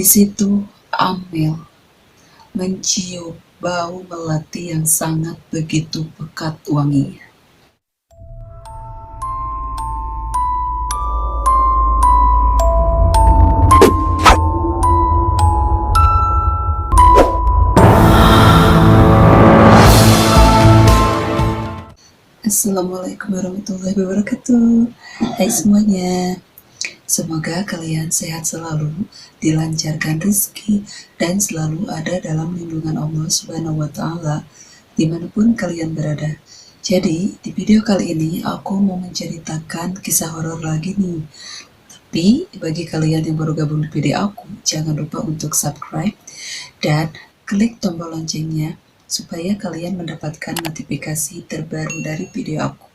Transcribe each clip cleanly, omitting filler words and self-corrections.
Di situ Amel mencium bau melati yang sangat begitu pekat wanginya. Assalamualaikum warahmatullahi wabarakatuh. Hai semuanya, semoga kalian sehat selalu, dilancarkan rezeki, dan selalu ada dalam lindungan Allah Subhanahu wa Ta'ala dimanapun kalian berada. Jadi, di video kali ini aku mau menceritakan kisah horor lagi nih. Tapi, bagi kalian yang baru gabung di video aku, jangan lupa untuk subscribe dan klik tombol loncengnya supaya kalian mendapatkan notifikasi terbaru dari video aku.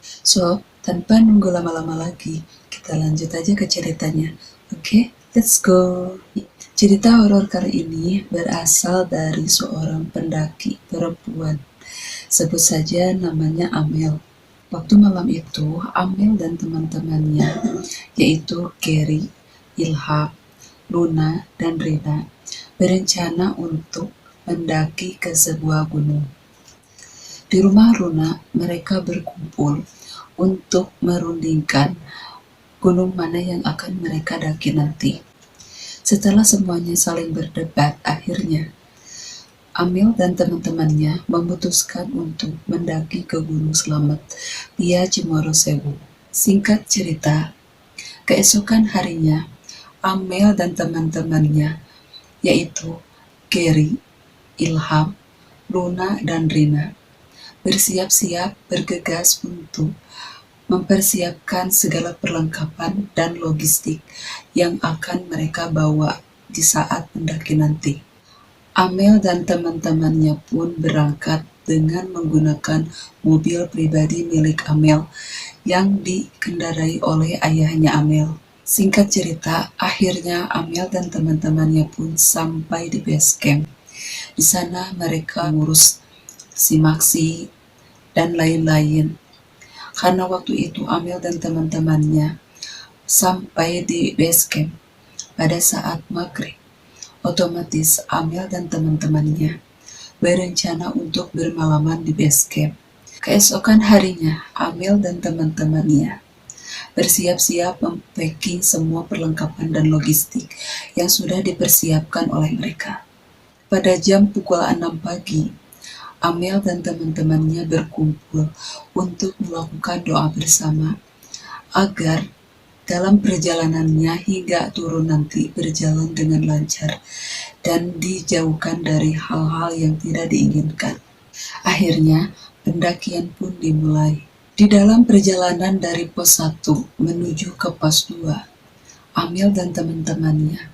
So, tanpa nunggu lama-lama lagi, kita lanjut aja ke ceritanya. Oke, let's go. Cerita horor kali ini berasal dari seorang pendaki perempuan. Sebut saja namanya Amel. Waktu malam itu, Amel dan teman-temannya, yaitu Gary, Ilham, Luna, dan Rina, berencana untuk mendaki ke sebuah gunung. Di rumah Luna, mereka berkumpul untuk merundingkan gunung mana yang akan mereka daki nanti. Setelah semuanya saling berdebat, akhirnya Amel dan teman-temannya memutuskan untuk mendaki ke Gunung Slamet via Cemoro Sewu. Singkat cerita, keesokan harinya, Amel dan teman-temannya, yaitu Gary, Ilham, Luna, dan Rina, bersiap-siap bergegas untuk mempersiapkan segala perlengkapan dan logistik yang akan mereka bawa di saat mendaki nanti. Amel dan teman-temannya pun berangkat dengan menggunakan mobil pribadi milik Amel yang dikendarai oleh ayahnya Amel. Singkat cerita, akhirnya Amel dan teman-temannya pun sampai di base camp. Di sana mereka ngurus simaksi dan lain-lain. Karena waktu itu Amel dan teman-temannya sampai di base camp pada saat maghrib. Otomatis Amel dan teman-temannya berencana untuk bermalaman di base camp. Keesokan harinya, Amel dan teman-temannya bersiap-siap mempacking semua perlengkapan dan logistik yang sudah dipersiapkan oleh mereka. Pada jam pukul 6 pagi, Amel dan teman-temannya berkumpul untuk melakukan doa bersama agar dalam perjalanannya hingga turun nanti berjalan dengan lancar dan dijauhkan dari hal-hal yang tidak diinginkan. Akhirnya, pendakian pun dimulai. Di dalam perjalanan dari pos 1 menuju ke pos 2, Amel dan teman-temannya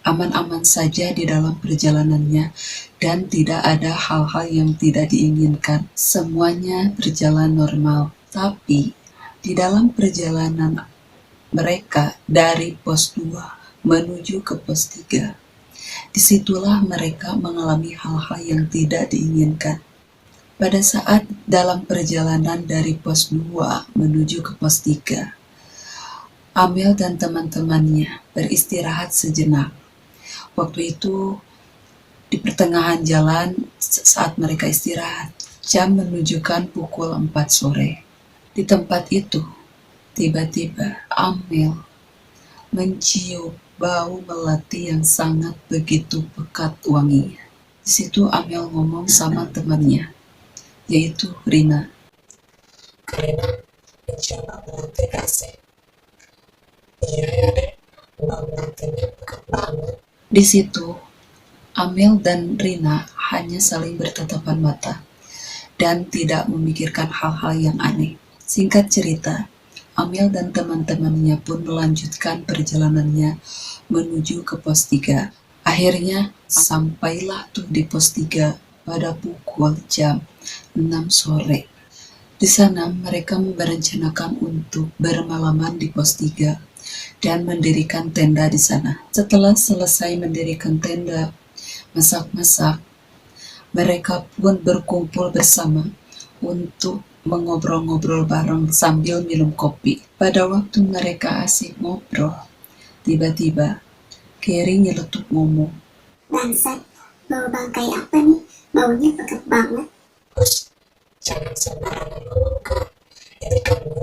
aman-aman saja di dalam perjalanannya dan tidak ada hal-hal yang tidak diinginkan. Semuanya berjalan normal. Tapi di dalam perjalanan mereka dari pos 2 menuju ke pos 3, disitulah mereka mengalami hal-hal yang tidak diinginkan. Pada saat dalam perjalanan dari pos 2 menuju ke pos 3, Amel dan teman-temannya beristirahat sejenak. Waktu itu di pertengahan jalan saat mereka istirahat, jam menunjukkan pukul 4 sore. Di tempat itu, tiba-tiba Amel mencium bau melati yang sangat begitu pekat wanginya. Di situ Amel ngomong sama temannya, yaitu Rina. Rina, mencium bau melati gak sih? Iya ya deh, bau melatinya pekat banget. Di situ Amel dan Rina hanya saling bertatapan mata dan tidak memikirkan hal-hal yang aneh. Singkat cerita, Amel dan teman-temannya pun melanjutkan perjalanannya menuju ke pos 3. Akhirnya sampailah tuh di pos 3 pada pukul jam 6 sore. Di sana mereka merencanakan untuk bermalaman di pos 3 dan mendirikan tenda di sana. Setelah selesai mendirikan tenda, masak-masak, mereka pun berkumpul bersama untuk mengobrol-ngobrol bareng sambil minum kopi. Pada waktu mereka asik ngobrol, tiba-tiba Gary nyeletuk ngomong. Bangsat, bau bangkai apa nih? Baunya pekat banget. Bos, jangan sembarangan ngomong Kak. Ini kamu,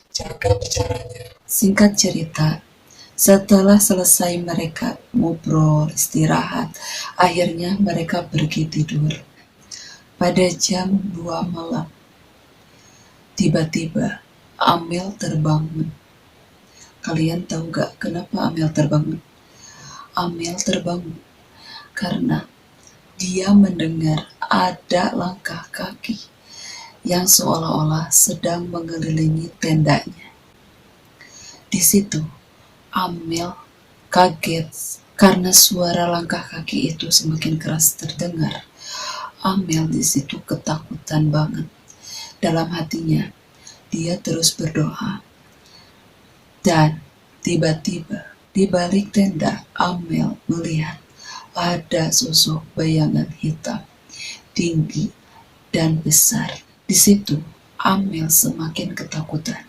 jaga bicaranya. Singkat cerita, setelah selesai mereka ngobrol, istirahat, akhirnya mereka pergi tidur. Pada jam 2 malam, tiba-tiba Amel terbangun. Kalian tahu gak kenapa Amel terbangun? Amel terbangun karena dia mendengar ada langkah kaki yang seolah-olah sedang mengelilingi tendanya. Di situ, Amel kaget karena suara langkah kaki itu semakin keras terdengar. Amel di situ ketakutan banget. Dalam hatinya, dia terus berdoa. Dan tiba-tiba di balik tenda, Amel melihat ada sosok bayangan hitam, tinggi dan besar. Di situ, Amel semakin ketakutan.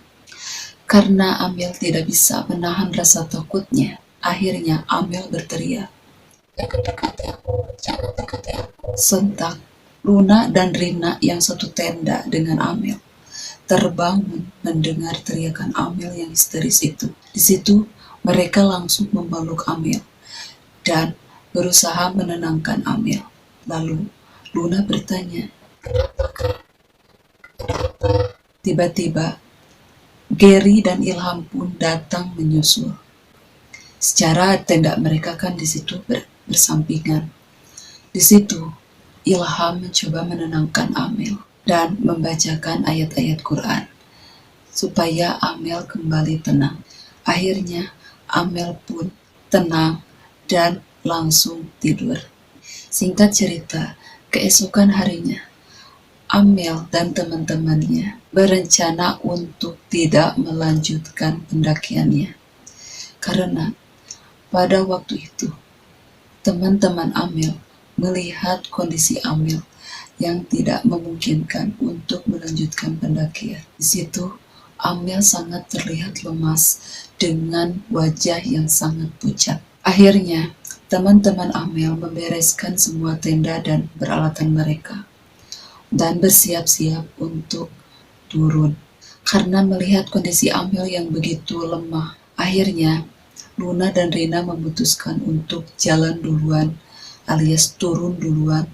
Karena Amel tidak bisa menahan rasa takutnya, akhirnya Amel berteriak. Jangan dekati aku, jangan dekati aku. Sontak, Luna dan Rina yang satu tenda dengan Amel terbangun mendengar teriakan Amel yang histeris itu. Di situ, mereka langsung memeluk Amel dan berusaha menenangkan Amel. Lalu, Luna bertanya. Kenapa Kak? Kenapa? Tiba-tiba, Gary dan Ilham pun datang menyusul. Secara tenda mereka kan di situ bersampingan. Di situ, Ilham mencoba menenangkan Amel dan membacakan ayat-ayat Quran supaya Amel kembali tenang. Akhirnya, Amel pun tenang dan langsung tidur. Singkat cerita, keesokan harinya, Amel dan teman-temannya berencana untuk tidak melanjutkan pendakiannya. Karena pada waktu itu, teman-teman Amel melihat kondisi Amel yang tidak memungkinkan untuk melanjutkan pendakian. Di situ, Amel sangat terlihat lemas dengan wajah yang sangat pucat. Akhirnya, teman-teman Amel membereskan semua tenda dan peralatan mereka dan bersiap-siap untuk turun. Karena melihat kondisi Amel yang begitu lemah, akhirnya Luna dan Rina memutuskan untuk jalan duluan alias turun duluan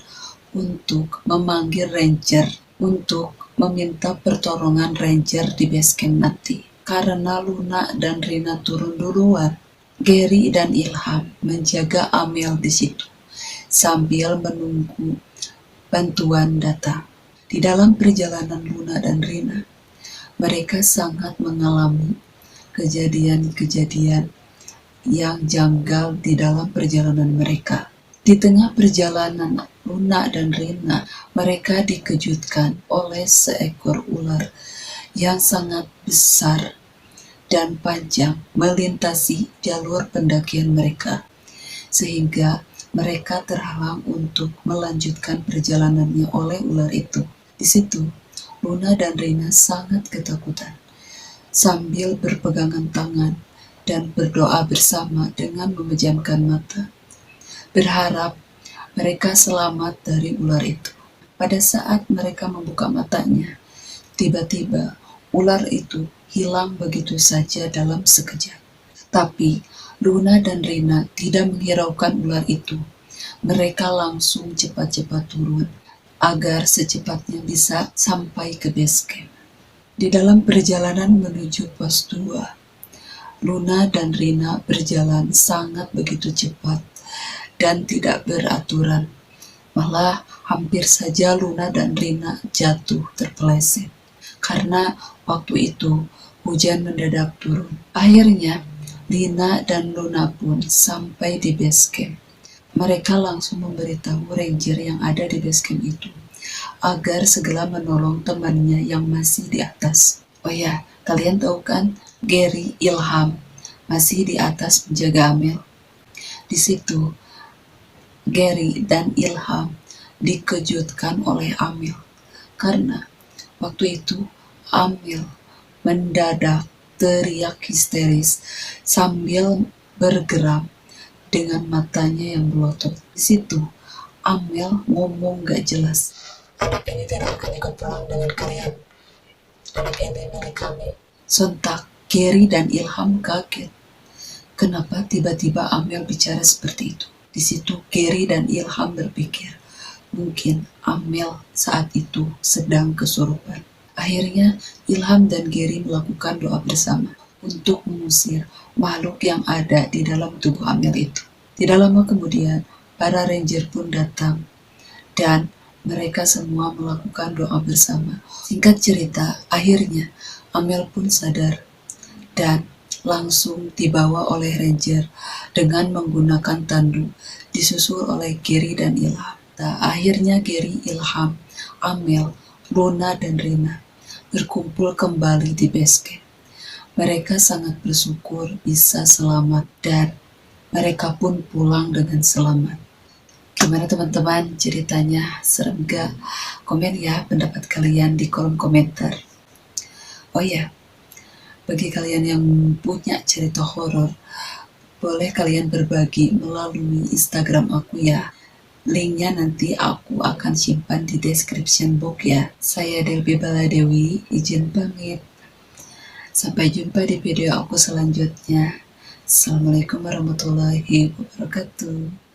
untuk memanggil ranger untuk meminta pertolongan ranger di base camp nanti. Karena Luna dan Rina turun duluan, Gary dan Ilham menjaga Amel di situ sambil menunggu bantuan datang. Di dalam perjalanan Luna dan Rina, mereka sangat mengalami kejadian-kejadian yang janggal di dalam perjalanan mereka. Di tengah perjalanan Luna dan Rina, mereka dikejutkan oleh seekor ular yang sangat besar dan panjang melintasi jalur pendakian mereka, sehingga mereka terhalang untuk melanjutkan perjalanannya oleh ular itu. Di situ, Luna dan Rina sangat ketakutan, sambil berpegangan tangan dan berdoa bersama dengan memejamkan mata, berharap mereka selamat dari ular itu. Pada saat mereka membuka matanya, tiba-tiba ular itu hilang begitu saja dalam sekejap. Tapi Luna dan Rina tidak menghiraukan ular itu. Mereka langsung cepat-cepat turun agar secepatnya bisa sampai ke base camp. Di dalam perjalanan menuju pos 2, Luna dan Rina berjalan sangat begitu cepat dan tidak beraturan. Malah hampir saja Luna dan Rina jatuh terpeleset. Karena waktu itu hujan mendadak turun. Akhirnya Lina dan Luna pun sampai di base camp. Mereka langsung memberitahu ranger yang ada di base camp itu agar segera menolong temannya yang masih di atas. Oh ya, kalian tahu kan Gary Ilham masih di atas menjaga Amel. Di situ Gary dan Ilham dikejutkan oleh Amel karena waktu itu Amel mendadak teriak histeris sambil bergeram dengan matanya yang melotot. Di situ, Amel ngomong gak jelas. Anak ini tidak akan ikut pulang dengan kalian. Anak ini milik kami. Sontak, Gary dan Ilham kaget. Kenapa tiba-tiba Amel bicara seperti itu? Di situ Gary dan Ilham berpikir, mungkin Amel saat itu sedang kesurupan. Akhirnya Ilham dan Gary melakukan doa bersama untuk mengusir makhluk yang ada di dalam tubuh Amel itu. Tidak lama kemudian, para ranger pun datang dan mereka semua melakukan doa bersama. Singkat cerita, akhirnya Amel pun sadar dan langsung dibawa oleh ranger dengan menggunakan tandu, disusul oleh Gary dan Ilham. Akhirnya Gary, Ilham, Amel, Luna, dan Rina berkumpul kembali di base camp. Mereka sangat bersyukur bisa selamat dan mereka pun pulang dengan selamat. Gimana teman-teman ceritanya? Serem gak? Komen ya pendapat kalian di kolom komentar. Oh ya, bagi kalian yang punya cerita horor, boleh kalian berbagi melalui Instagram aku ya. Linknya nanti aku akan simpan di description box ya. Saya Delby Baladewi, izin pamit. Sampai jumpa di video aku selanjutnya. Assalamualaikum warahmatullahi wabarakatuh.